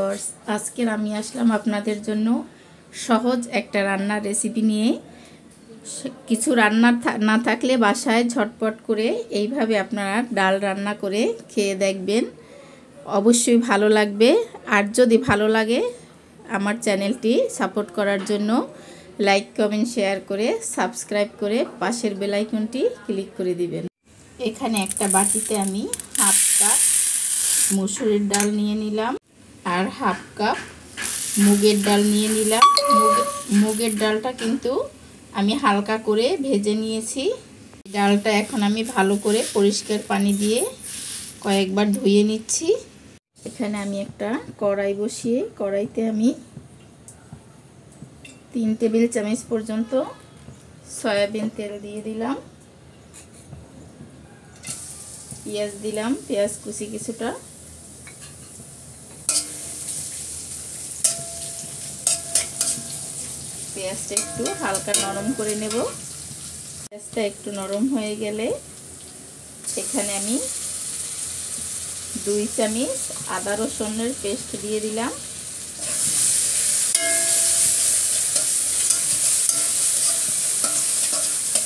Viewers, আজকে আমি আসলাম আপনাদের জন্য সহজ একটা রান্নার রেসিপি নিয়ে। কিছু রান্না না থাকলে বাসায় ঝটপট করে এইভাবে আপনারা ডাল রান্না করে খেয়ে দেখবেন, অবশ্যই ভালো লাগবে। আর যদি ভালো লাগে আমার চ্যানেলটি সাপোর্ট করার জন্য লাইক কমেন্ট শেয়ার করে সাবস্ক্রাইব করে পাশের বেল আইকনটি ক্লিক করে দিবেন। এখানে একটা বাটিতে আমি হাফ কাপ মসুরের ডাল নিয়ে নিলাম আর হাফ কাপ মুগের ডাল নিয়ে নিলাম। মুগের ডালটা কিন্তু আমি হালকা করে ভেজে নিয়েছি। ডালটা এখন আমি ভালো করে পরিষ্কার পানি দিয়ে কয়েকবার ধুয়ে নিচ্ছি। এখানে আমি একটা কড়াই বসিয়ে কড়াইতে আমি 3 টেবিল চামচ পর্যন্ত সয়াবিন তেল দিয়ে দিলাম। পেঁয়াজ দিলাম, পেঁয়াজ কুচি কিছুটা। পেঁয়াজটা একটু হালকা নরম করে নেব। পেঁয়াজটা একটু নরম হয়ে গেলে এখানে আমি 2 চামচ আদা রসুনের পেস্ট দিয়ে দিলাম।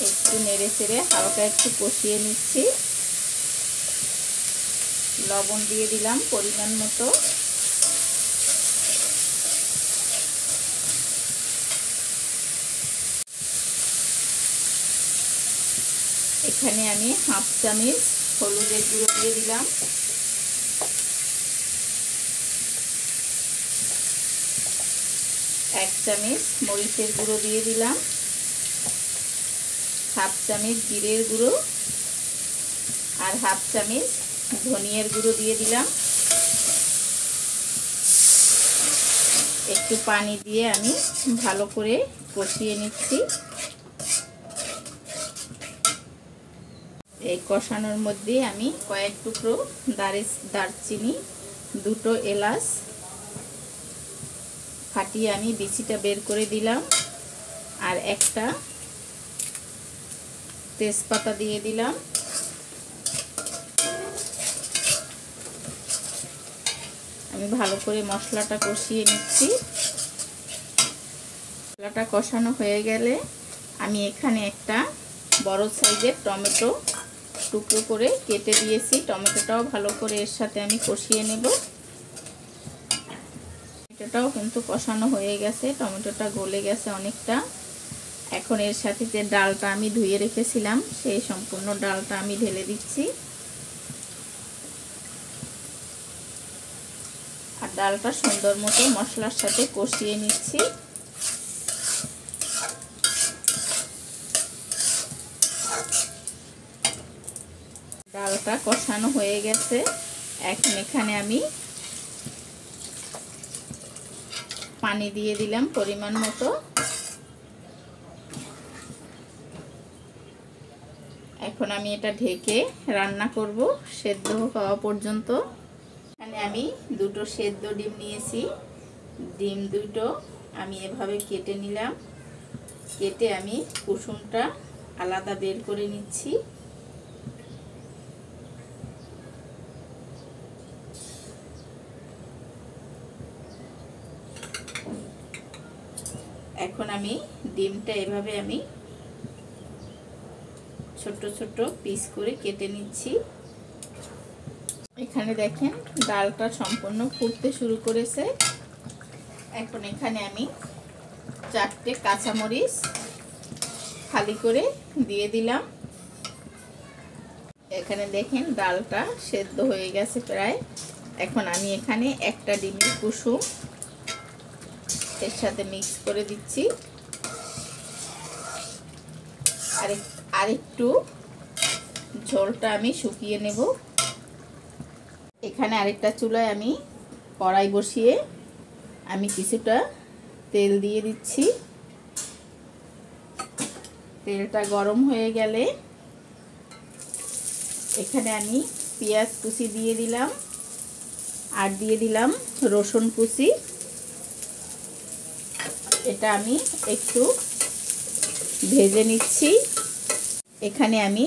একটু নেড়ে চেড়ে হালকা একটু কষিয়ে নিচ্ছি। লবণ দিয়ে দিলাম পরিমাণ মতো। এখানে আমি হাফ চামচ হলুদের গুঁড়ো দিয়ে দিলাম। এক চামচ মরিচের গুঁড়ো দিয়ে দিলাম। হাফ চামচ জিরের গুঁড়ো আর হাফ চামচ ধনিয়ার গুঁড়ো দিয়ে দিলাম। একটু পানি দিয়ে আমি ভালো করে কষিয়ে নিচ্ছি। এই কষানোর মধ্যে আমি কয়েক টুকরো দারচিনি, 2টো এলাচ ফাটিয়ে আমি বিচিটা বের করে দিলাম আর একটা তেজপাতা দিয়ে দিলাম। আমি ভালো করে মশলাটা কষিয়ে নিচ্ছি। মশলাটা কষানো হয়ে গেলে আমি এখানে একটা বড় সাইজের টমেটো টুকরো করে কেটে দিয়েছি। টমেটোটাও ভালো করে এর সাথে আমি কষিয়ে নেব। টমেটোটাও কিন্তু কষানো হয়ে গেছে, টমেটোটা গলে গেছে অনেকটা। এখন এর সাথে যে ডালটা আমি ধুয়ে রেখেছিলাম সেই সম্পূর্ণ ডালটা আমি ঢেলে দিচ্ছি আর ডালটা সুন্দর মতো মশলার সাথে কষিয়ে নিচ্ছি। ডালটা কষানো হয়ে গেছে। এখন এখানে আমি পানি দিয়ে দিলাম পরিমাণ মতো। এখন আমি এটা ঢেকে রান্না করব সেদ্ধ হওয়া পর্যন্ত। এখানে আমি 2টো সেদ্ধ ডিম নিয়েছি। ডিম 2টো আমি এভাবে কেটে নিলাম। কেটে আমি কুসুমটা আলাদা বের করে নিচ্ছি। এখন আমি ডিমটা এভাবে আমি ছোট ছোট পিস করে কেটে নিচ্ছি। এখানে দেখেন ডালটা সম্পূর্ণ ফুটতে শুরু করেছে। এখন এখানে আমি 4টে কাঁচামরিচ খালি করে দিয়ে দিলাম। এখানে দেখেন ডালটা সেদ্ধ হয়ে গেছে প্রায়। এখন আমি এখানে একটা ডিমের কুসুম এর সাথে মিক্স করে দিচ্ছি। আর একটু ঝোলটা আমি শুকিয়ে নেব। এখানে আরেকটা চুলায় আমি কড়াই বসিয়ে আমি কিছুটা তেল দিয়ে দিচ্ছি। তেলটা গরম হয়ে গেলে এখানে আমি পেঁয়াজ কুচি দিয়ে দিলাম আর দিয়ে দিলাম রসুন কুচি। এটা আমি একটু ভেজে নিচ্ছি। এখানে আমি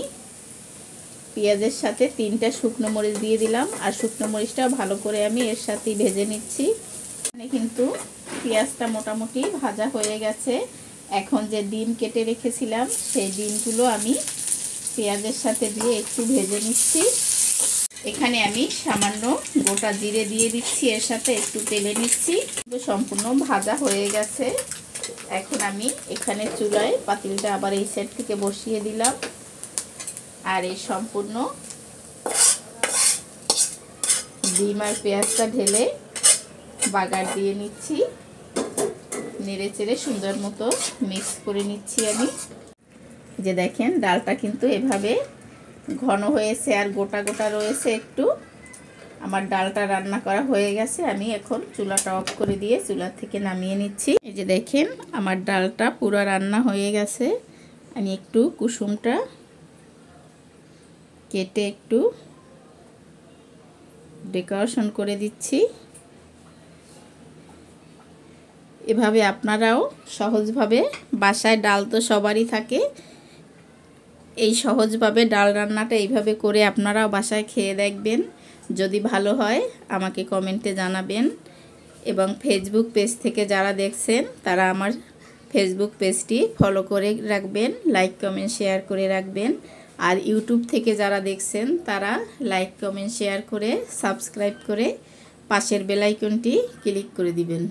পেঁয়াজের সাথে 3টা শুকনো মরিচ দিয়ে দিলাম আর শুকনো মরিচটা ভালো করে আমি এর সাথে ভেজে নিচ্ছি। কিন্তু পেঁয়াজটা মোটামুটি ভাজা হয়ে গেছে। এখন যে ডিম কেটে রেখেছিলাম সেই ডিমগুলো আমি পেঁয়াজের সাথে দিয়ে একটু ভেজে নিচ্ছি। এখানে আমি সামান্য গোটা জিরে দিয়ে দিচ্ছি, এর সাথে একটু তেলে নিচ্ছি। সম্পূর্ণ ভাজা হয়ে গেছে। এখন আমি এখানে চুলায় পাতিলটা আবার এই সাইড থেকে বসিয়ে দিলাম, আর এই সম্পূর্ণ ডিম আর পেঁয়াজটা ঢেলে বাগার দিয়ে নিচ্ছি। নেড়ে চেড়ে সুন্দর মতো মিক্স করে নিচ্ছি আমি। যে দেখেন ডালটা কিন্তু এভাবে ঘন হয়েছে আর গোটা গোটা রয়েছে একটু। আমার ডালটা রান্না করা হয়ে গেছে। আমি এখন চুলাটা অফ করে দিয়ে চুলা থেকে নামিয়ে নিচ্ছি। এই যে দেখেন আমার ডালটা পুরো রান্না হয়ে গেছে। আমি একটু কুসুমটা কেটে একটু ডেকোরেশন করে দিচ্ছি। এভাবে আপনারাও সহজভাবে, বাসায় ডাল তো সবারই থাকে, এই সহজভাবে ডাল রান্নাটা এইভাবে করে আপনারাও বাসায় খেয়ে দেখবেন। যদি ভালো হয় আমাকে কমেন্টে জানাবেন, এবং ফেসবুক পেজ থেকে যারা দেখছেন তারা আমার ফেসবুক পেজটি ফলো করে রাখবেন, লাইক কমেন্ট শেয়ার করে রাখবেন। আর ইউটিউব থেকে যারা দেখছেন তারা লাইক কমেন্ট শেয়ার করে সাবস্ক্রাইব করে পাশের বেল আইকনটি ক্লিক করে দিবেন।